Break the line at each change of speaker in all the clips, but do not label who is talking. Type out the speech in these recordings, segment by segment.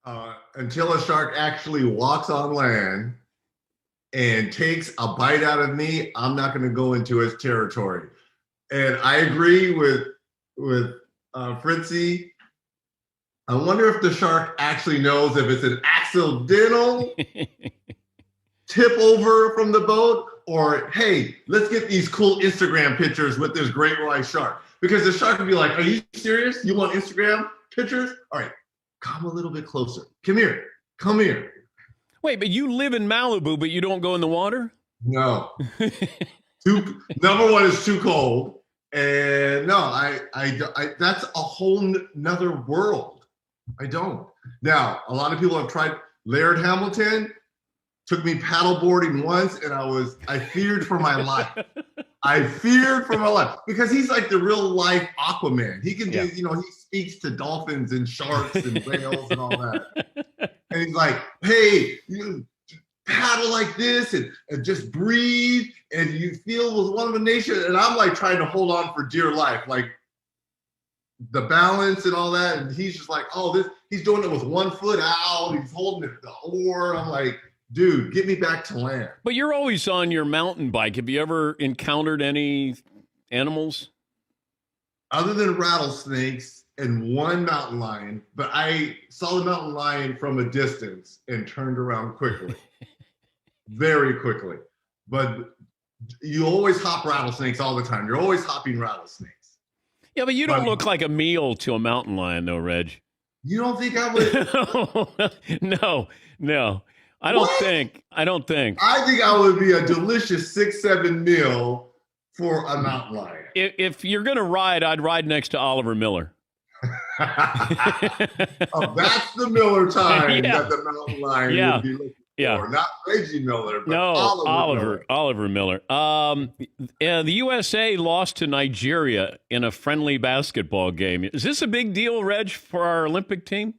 Until a shark actually walks on land and takes a bite out of me, I'm not going to go into his territory. And I agree with Fritzy. I wonder if the shark actually knows if it's an accidental tip over from the boat, or hey, let's get these cool Instagram pictures with this great white shark. Because the shark would be like, are you serious? You want Instagram pictures? All right, come a little bit closer. Come here. Come here.
Wait, but you live in Malibu, but you don't go in the water?
No. Number one is too cold. And no, I that's a whole nother world. I don't. Now, a lot of people have tried. Laird Hamilton took me paddleboarding once, and I feared for my life. I feared for my life because he's like the real life Aquaman. He can do, he speaks to dolphins and sharks and whales and all that. And he's like, hey, you paddle like this and just breathe, and you feel with one of a nation. And I'm like trying to hold on for dear life, like the balance and all that. And he's just like, he's doing it with 1 foot out. He's holding the oar. I'm like, dude, get me back to land.
But you're always on your mountain bike. Have you ever encountered any animals?
Other than rattlesnakes and one mountain lion, but I saw the mountain lion from a distance and turned around quickly. Very quickly. But you always hop rattlesnakes all the time. You're always hopping rattlesnakes.
Yeah, but you don't look like a meal to a mountain lion, though, Reg.
You don't think I would?
No. I don't think.
I think I would be a delicious 6-7 meal for a mountain lion.
If you're going to ride, I'd ride next to Oliver Miller.
That's the Miller time that the mountain lion would be looking for. Not Reggie Miller, but
Oliver Miller. The USA lost to Nigeria in a friendly basketball game. Is this a big deal, Reg, for our Olympic team?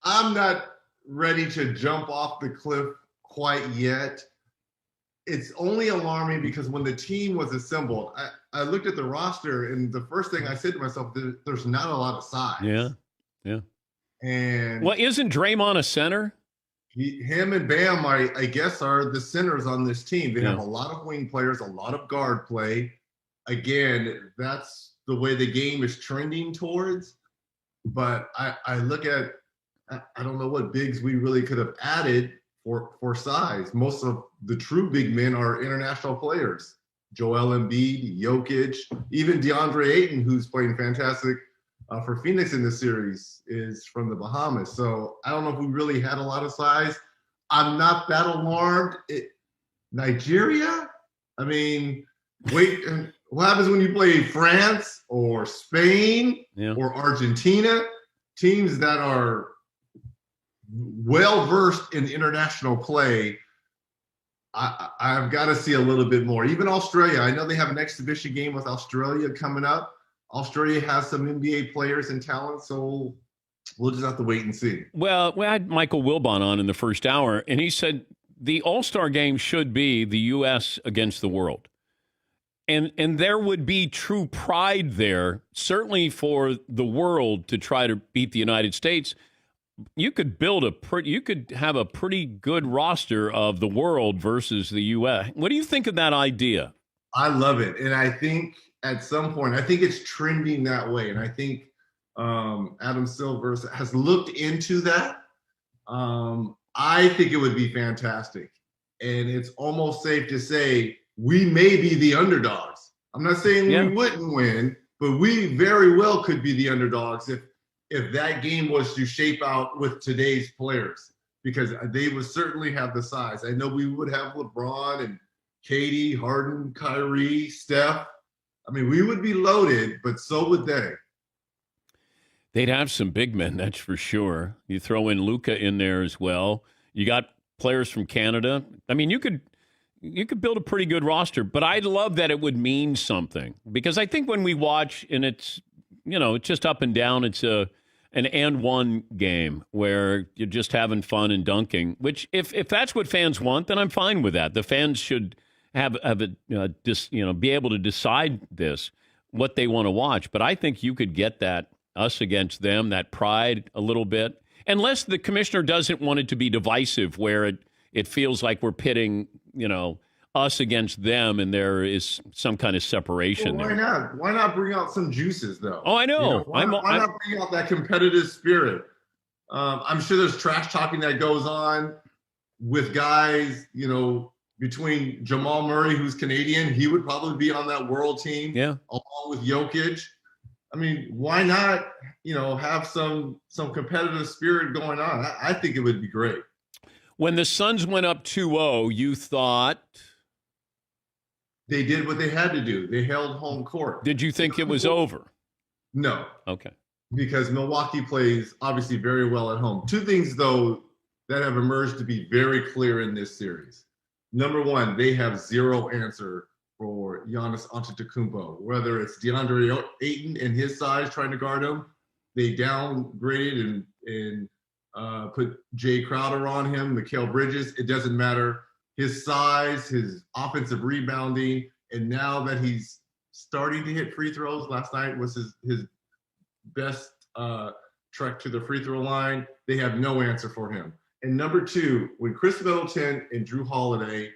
I'm not ready to jump off the cliff quite yet. It's only alarming because when the team was assembled, I looked at the roster, and the first thing I said to myself, there's not a lot of size.
Yeah.
And
isn't Draymond a center?
Him and Bam, I guess, are the centers on this team. They have a lot of wing players, a lot of guard play. Again, that's the way the game is trending towards. But I look at, I don't know what bigs we really could have added for size. Most of the true big men are international players. Joel Embiid, Jokic, even DeAndre Ayton, who's playing fantastic for Phoenix in this series, is from the Bahamas. So I don't know if we really had a lot of size. I'm not that alarmed. Nigeria? I mean, what happens when you play France or Spain or Argentina? Teams that are well-versed in international play. I've got to see a little bit more. Even Australia, I know they have an exhibition game with Australia coming up. Australia has some NBA players and talent, so we'll just have to wait and see.
Well, we had Michael Wilbon on in the first hour, and he said the All-Star game should be the U.S. against the world. And there would be true pride there, certainly for the world to try to beat the United States. You could have a pretty good roster of the world versus the U.S. What do you think of that idea?
I love it. And I think at some point, I think it's trending that way. And I think Adam Silver has looked into that. I think it would be fantastic. And it's almost safe to say we may be the underdogs. I'm not saying we wouldn't win, but we very well could be the underdogs if that game was to shape out with today's players, because they would certainly have the size. I know we would have LeBron and Katie, Harden, Kyrie, Steph. I mean, we would be loaded, but so would they.
They'd have some big men, that's for sure. You throw in Luka in there as well. You got players from Canada. I mean, you could build a pretty good roster, but I'd love that it would mean something, because I think when we watch and it's just up and down, it's an and one game where you're just having fun and dunking, which if that's what fans want, then I'm fine with that. The fans should have it, be able to decide what they want to watch. But I think you could get that us against them, that pride a little bit. Unless the commissioner doesn't want it to be divisive where it feels like we're pitting, us against them and there is some kind of separation
why
there.
not? Why not bring out some juices, though?
Oh, I know.
Why not bring out that competitive spirit? I'm sure there's trash talking that goes on with guys, between Jamal Murray, who's Canadian. He would probably be on that world team, along with Jokic. I mean, why not, have some competitive spirit going on? I think it would be great.
When the Suns went up 2-0, you thought
they did what they had to do. They held home court.
Did you think it was over?
No.
Okay.
Because Milwaukee plays obviously very well at home. Two things, though, that have emerged to be very clear in this series. Number one, they have zero answer for Giannis Antetokounmpo. Whether it's DeAndre Ayton and his size trying to guard him, they downgraded and put Jay Crowder on him, Mikal Bridges. It doesn't matter. His size, his offensive rebounding, and now that he's starting to hit free throws, last night was his best trek to the free throw line. They have no answer for him. And number two, when Chris Middleton and Drew Holiday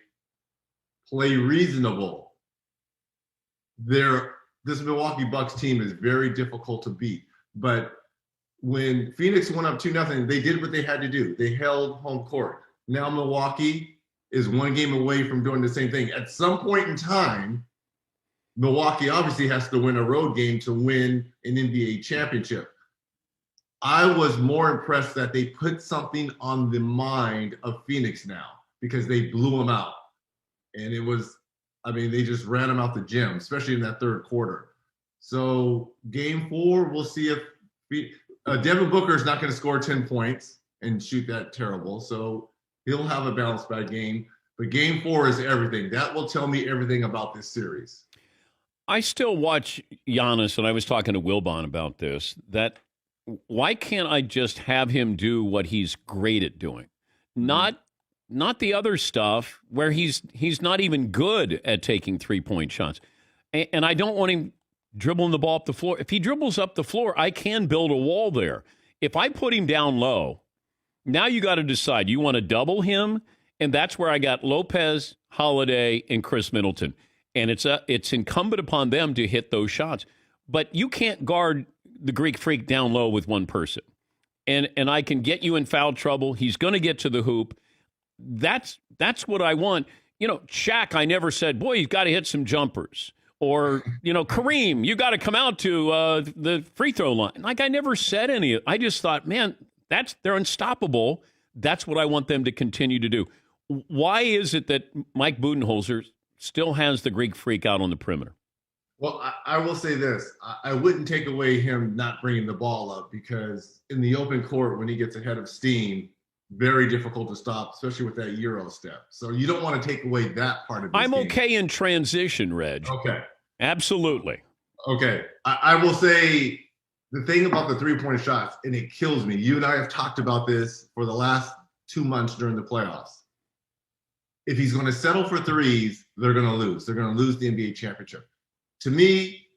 play reasonable, this Milwaukee Bucks team is very difficult to beat. But when Phoenix went up 2-0, they did what they had to do. They held home court. Now Milwaukee is one game away from doing the same thing. At some point in time, Milwaukee obviously has to win a road game to win an NBA championship. I was more impressed that they put something on the mind of Phoenix now because they blew them out. And they just ran them out the gym, especially in that third quarter. So game 4, we'll see if Devin Booker is not going to score 10 points and shoot that terrible. So he'll have a bounce back game. But game 4 is everything. That will tell me everything about this series.
I still watch Giannis, and I was talking to Wilbon about this, that why can't I just have him do what he's great at doing? Not the other stuff where he's not even good at taking three-point shots. And I don't want him dribbling the ball up the floor. If he dribbles up the floor, I can build a wall there. If I put him down low, now you got to decide. You want to double him? And that's where I got Lopez, Holiday, and Chris Middleton. And it's incumbent upon them to hit those shots. But you can't guard the Greek Freak down low with one person. And I can get you in foul trouble. He's going to get to the hoop. That's what I want. Shaq, I never said, boy, you've got to hit some jumpers. Or, Kareem, you got to come out to the free throw line. Like, I never said any of it. I just thought, man, they're unstoppable. That's what I want them to continue to do. Why is it that Mike Budenholzer still has the Greek Freak out on the perimeter?
Well, I will say this. I wouldn't take away him not bringing the ball up because in the open court, when he gets ahead of steam, very difficult to stop, especially with that Euro step. So you don't want to take away that part of his
I'm
game.
okay in transition, Reg.
Okay.
Absolutely.
Okay. I will say the thing about the three-point shots, and it kills me. You and I have talked about this for the last 2 months during the playoffs. If he's going to settle for threes, they're going to lose. They're going to lose the NBA championship. To me,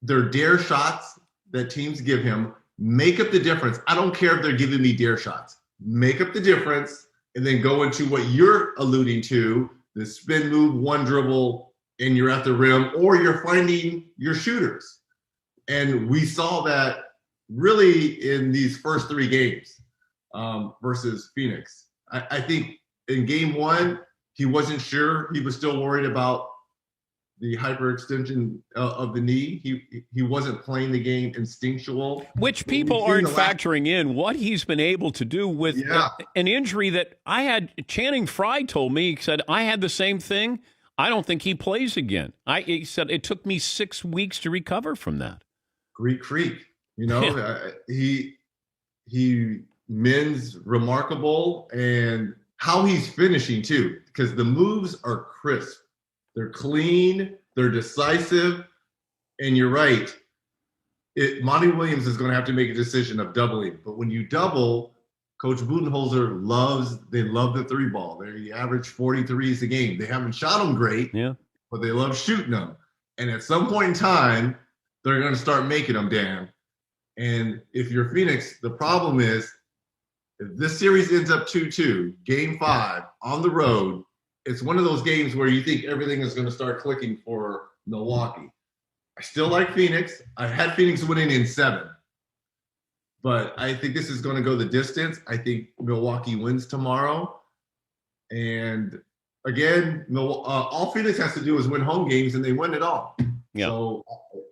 their dare shots that teams give him make up the difference. I don't care if they're giving me dare shots. Make up the difference and then go into what you're alluding to, the spin move, one dribble, and you're at the rim, or you're finding your shooters. And we saw that really in these first 3 games versus Phoenix. I think in game 1, he wasn't sure. He was still worried about the hyperextension of the knee. He wasn't playing the game instinctual.
Which people aren't factoring in what he's been able to do with an injury that I had. Channing Frye told me, he said, I had the same thing. I don't think he plays again. He said, it took me 6 weeks to recover from that.
Greek Freak, he men's remarkable, and how he's finishing too, because the moves are crisp. They're clean, they're decisive, and you're right. Monty Williams is going to have to make a decision of doubling. But when you double, Coach Budenholzer love the 3 ball. They average 43s a game. They haven't shot them great, but they love shooting them. And at some point in time, they're going to start making them, Dan. And if you're Phoenix, the problem is if this series ends up 2-2, game 5 on the road, it's one of those games where you think everything is going to start clicking for Milwaukee. I still like Phoenix. I had Phoenix winning in 7. But I think this is going to go the distance. I think Milwaukee wins tomorrow. And again, all Phoenix has to do is win home games, and they win it all.
Yeah.
So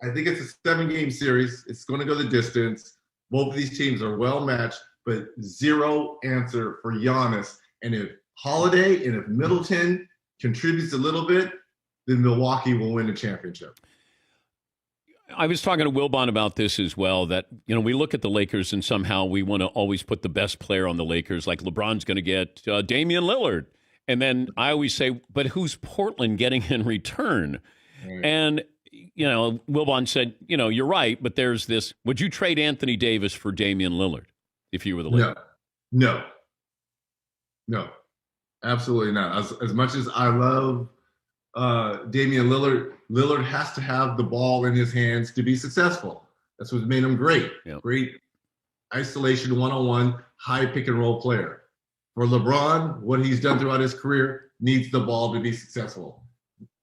I think it's a 7-game series. It's going to go the distance. Both of these teams are well matched, but zero answer for Giannis. And if Holiday and if Middleton contributes a little bit, then Milwaukee will win the championship.
I was talking to Wilbon about this as well, that, we look at the Lakers and somehow we want to always put the best player on the Lakers, like LeBron's going to get Damian Lillard. And then I always say, but who's Portland getting in return? Right. And, Wilbon said, you're right, but there's this, would you trade Anthony Davis for Damian Lillard if you were the Lakers?
No, absolutely not. As much as I love Damian Lillard has to have the ball in his hands to be successful. That's what made him great. Yep. Great isolation, one-on-one, high pick-and-roll player. For LeBron, what he's done throughout his career needs the ball to be successful.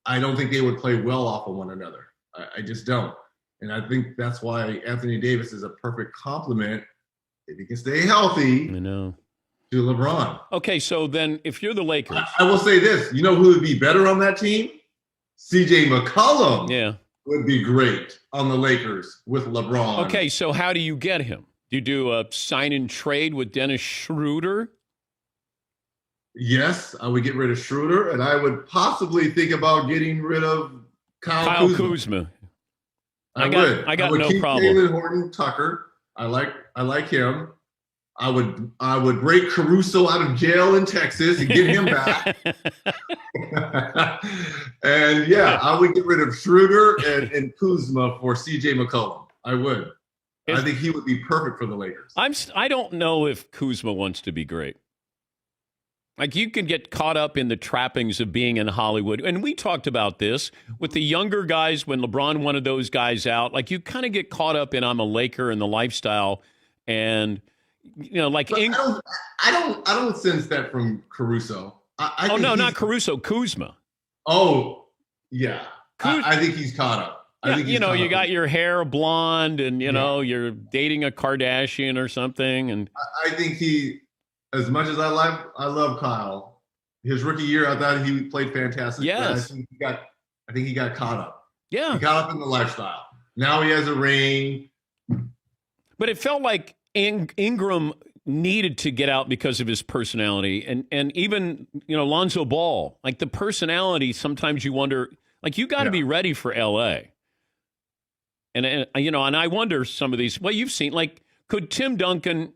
I don't think they would play well off of one another. I just don't. And I think that's why Anthony Davis is a perfect complement, if he can stay healthy, to LeBron.
Okay, so then if you're the Lakers.
I will say this. You know who would be better on that team? CJ McCollum would be great on the Lakers with LeBron.
Okay, so how do you get him? Do you do a sign and trade with Dennis Schroeder?
Yes, I would get rid of Schroeder, and I would possibly think about getting rid of Kyle Kuzma. I would
no
keep
problem.
Jalen Horton-Tucker. I like him. I would break Caruso out of jail in Texas and get him back. And I would get rid of Schroeder and Kuzma for CJ McCollum. I would. I think he would be perfect for the Lakers.
I don't know if Kuzma wants to be great. Like, you can get caught up in the trappings of being in Hollywood. And we talked about this with the younger guys when LeBron wanted those guys out. Like, you kind of get caught up in I'm a Laker and the lifestyle. And, I
don't sense that from Caruso.
Not Caruso, Kuzma.
Oh, yeah. I think he's caught up.
You got your hair blonde and, you're dating a Kardashian or something. And
I think as much as I love Kyle, his rookie year, I thought he played fantastic.
Yes.
I think he got caught up.
Yeah.
He got up in the lifestyle. Now he has a ring.
But it felt like Ingram needed to get out because of his personality. And even, Lonzo Ball, like the personality, sometimes you wonder, like, you got to be ready for L.A. And I wonder some of these, well, you've seen, like, could Tim Duncan,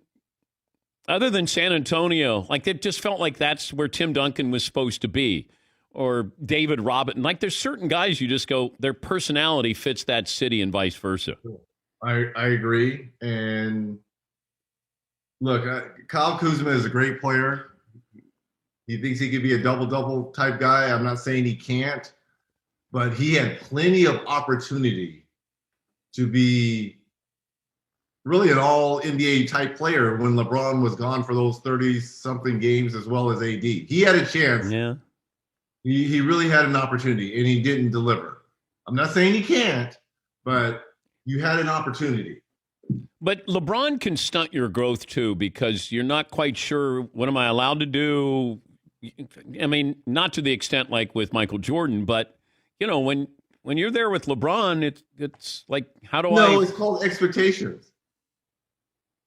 other than San Antonio, like, it just felt like that's where Tim Duncan was supposed to be, or David Robinson. Like, there's certain guys you just go, their personality fits that city and vice versa.
I agree. And look, Kyle Kuzma is a great player. He thinks he could be a double-double type guy. I'm not saying he can't, but he had plenty of opportunity to be really an all-NBA type player when LeBron was gone for those 30-something games, as well as AD. He had a chance.
Yeah.
He really had an opportunity, and he didn't deliver. I'm not saying he can't, but you had an opportunity.
But LeBron can stunt your growth, too, because you're not quite sure, what am I allowed to do? I mean, not to the extent like with Michael Jordan, but, when you're there with LeBron, it's like, how do I?
No, it's called expectations.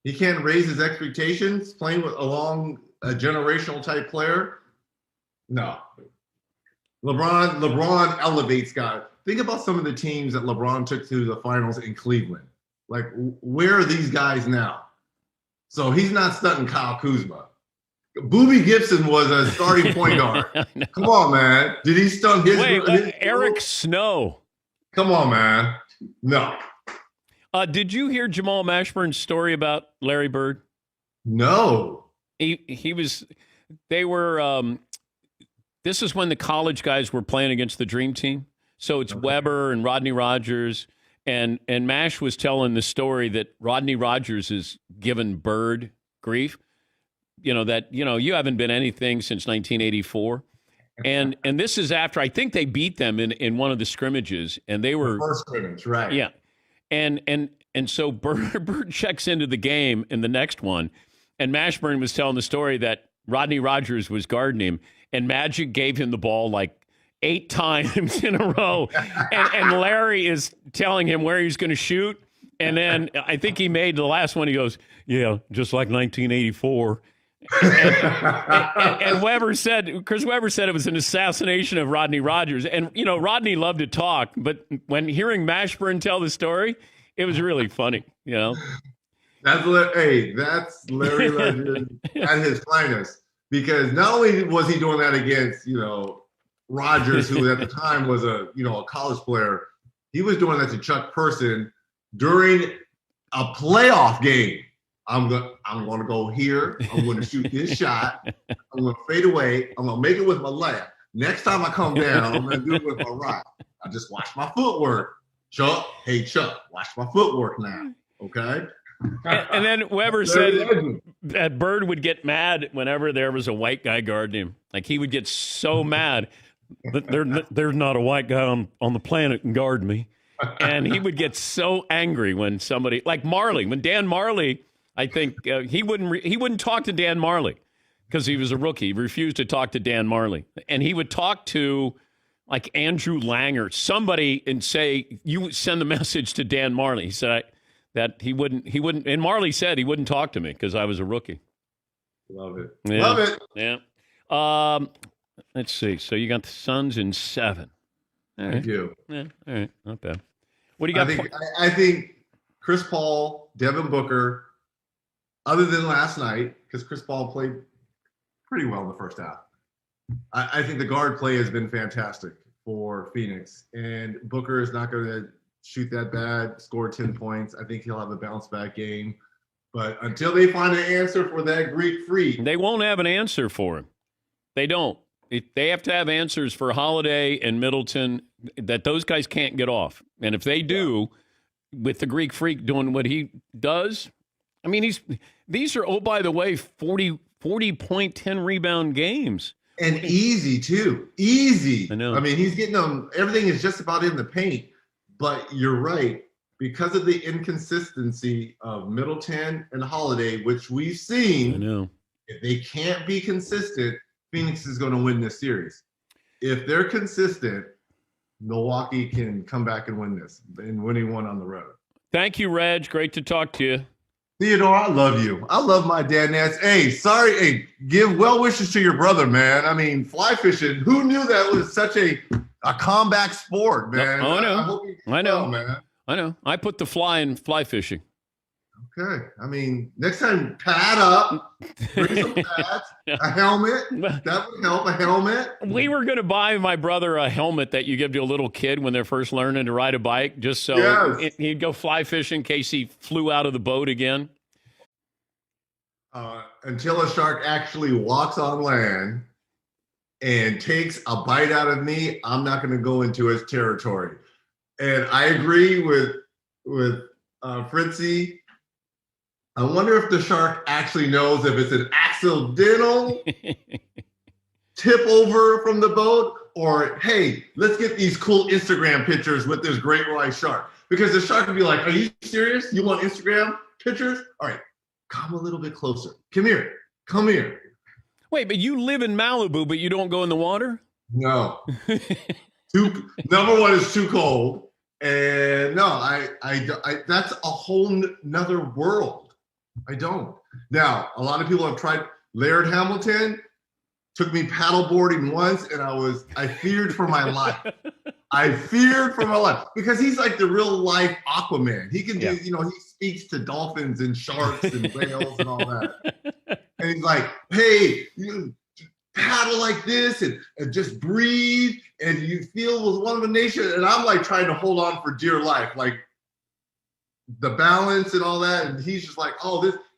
He can't raise his expectations playing along a generational type player. No. LeBron elevates guys. Think about some of the teams that LeBron took to the finals in Cleveland. Like, where are these guys now? So he's not stunting Kyle Kuzma. Boobie Gibson was a starting point guard. Come on, man. Did he stunt his?
Eric Snow.
Come on, man. No.
Did you hear Jamal Mashburn's story about Larry Bird?
No.
He was. They were. This is when the college guys were playing against the Dream Team. So it's Weber and Rodney Rogers. And Mash was telling the story that Rodney Rogers has given Bird grief. That you haven't been anything since 1984. And this is after I think they beat them in one of the scrimmages, and they were
The first scrimmage, right?
Yeah. And so Bird checks into the game in the next one, and Mashburn was telling the story that Rodney Rogers was guarding him, and Magic gave him the ball like 8 times in a row, and Larry is telling him where he's going to shoot, and then I think he made the last one. He goes, "Yeah, just like 1984." And Chris Webber said it was an assassination of Rodney Rogers. And, Rodney loved to talk, but when hearing Mashburn tell the story, it was really funny,
That's Larry Legend at his finest. Because not only was he doing that against, Rogers, who at the time was a college player, he was doing that to Chuck Person during a playoff game. I'm going to go here. I'm going to shoot this shot. I'm going to fade away. I'm going to make it with my left. Next time I come down, I'm going to do it with my right. I just watch my footwork. Chuck, watch my footwork now. Okay?
And then Weber said that Bird would get mad whenever there was a white guy guarding him. Like, he would get so mad that there's not a white guy on the planet can guard me. And he would get so angry when somebody, like Marley, when Dan Marley, I think he wouldn't talk to Dan Marley because he was a rookie. He refused to talk to Dan Marley. And he would talk to like Andrew Langer, somebody, and say, you send the message to Dan Marley. He said that he wouldn't, and Marley said he wouldn't talk to me because I was a rookie.
Love it.
Yeah.
Love it.
Yeah. Let's see. So you got the Suns in 7. All right.
Thank you.
Yeah. All right. Not bad. What do you got?
I think Chris Paul, Devin Booker, other than last night, because Chris Paul played pretty well in the first half. I think the guard play has been fantastic for Phoenix. And Booker is not going to shoot that bad, score 10 points. I think he'll have a bounce-back game. But until they find an answer for that Greek freak.
They won't have an answer for him. They don't. They have to have answers for Holiday and Middleton that those guys can't get off. And if they do, with the Greek freak doing what he does, I mean, these are, oh, by the way, 40 point, 10 rebound games.
And easy, too. Easy.
I know.
I mean, he's getting them. Everything is just about in the paint. But you're right. Because of the inconsistency of Middleton and Holiday, which we've seen,
I know.
If they can't be consistent, Phoenix is going to win this series. If they're consistent, Milwaukee can come back and win this, and winning one on the road.
Thank you, Reg. Great to talk to you.
Theodore, I love you. I love my dad, Nance. Hey, sorry. Hey, give well wishes to your brother, man. I mean, fly fishing. Who knew that was such a combat sport, man?
Oh, I know. I know.
Well, man.
I know. I put the fly in fly fishing.
Okay. I mean, next time, pad up. Bring some pads. A helmet. That would help. A helmet.
We were going to buy my brother a helmet that you give to a little kid when they're first learning to ride a bike, just so he'd go fly fishing in case he flew out of the boat again.
Until a shark actually walks on land and takes a bite out of me, I'm not going to go into his territory. And I agree with Fritzy. I wonder if the shark actually knows if it's an accidental tip over from the boat, or, hey, let's get these cool Instagram pictures with this great white shark. Because the shark would be like, are you serious? You want Instagram pictures? All right, come a little bit closer. Come here. Come here.
Wait, but you live in Malibu, but you don't go in the water?
No. Number one, is too cold. And no, I that's a whole nother world. I don't. Now, a lot of people have tried. Laird Hamilton took me paddleboarding once, and I feared for my life. I feared for my life because he's like the real life Aquaman. He can do, he speaks to dolphins and sharks and whales and all that. And he's like, hey, you paddle like this and just breathe, and you feel with one of a nation. And I'm like trying to hold on for dear life, like the balance and all that. And he's just like,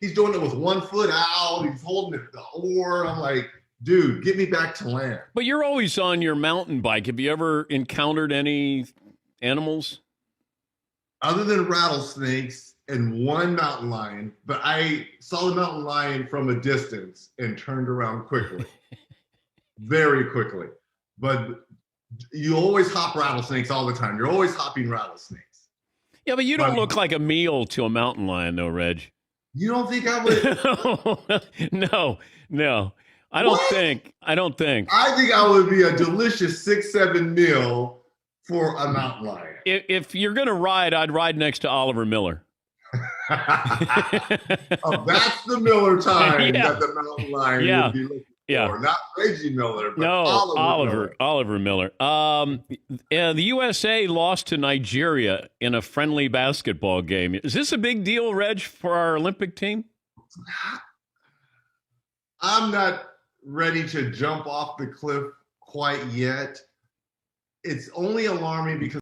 he's doing it with 1 foot out. He's holding the oar. I'm like, dude, get me back to land.
But you're always on your mountain bike. Have you ever encountered any animals?
other than rattlesnakes and one mountain lion, but I saw the mountain lion from a distance and turned around quickly, very quickly. But you always hop rattlesnakes all the time. You're always hopping rattlesnakes.
Yeah, but you don't look like a meal to a mountain lion, though, Reg.
You don't think I would?
No. I don't think.
I think I would be a delicious 6-7 meal for a mountain lion.
If you're going to ride, I'd ride next to Oliver Miller.
Oh, that's the Miller time that the mountain lion would be looking for. Not Reggie Miller, but
Oliver Miller. The USA lost to Nigeria in a friendly basketball game. Is this a big deal, Reg, for our Olympic team?
I'm not ready to jump off the cliff quite yet. It's only alarming because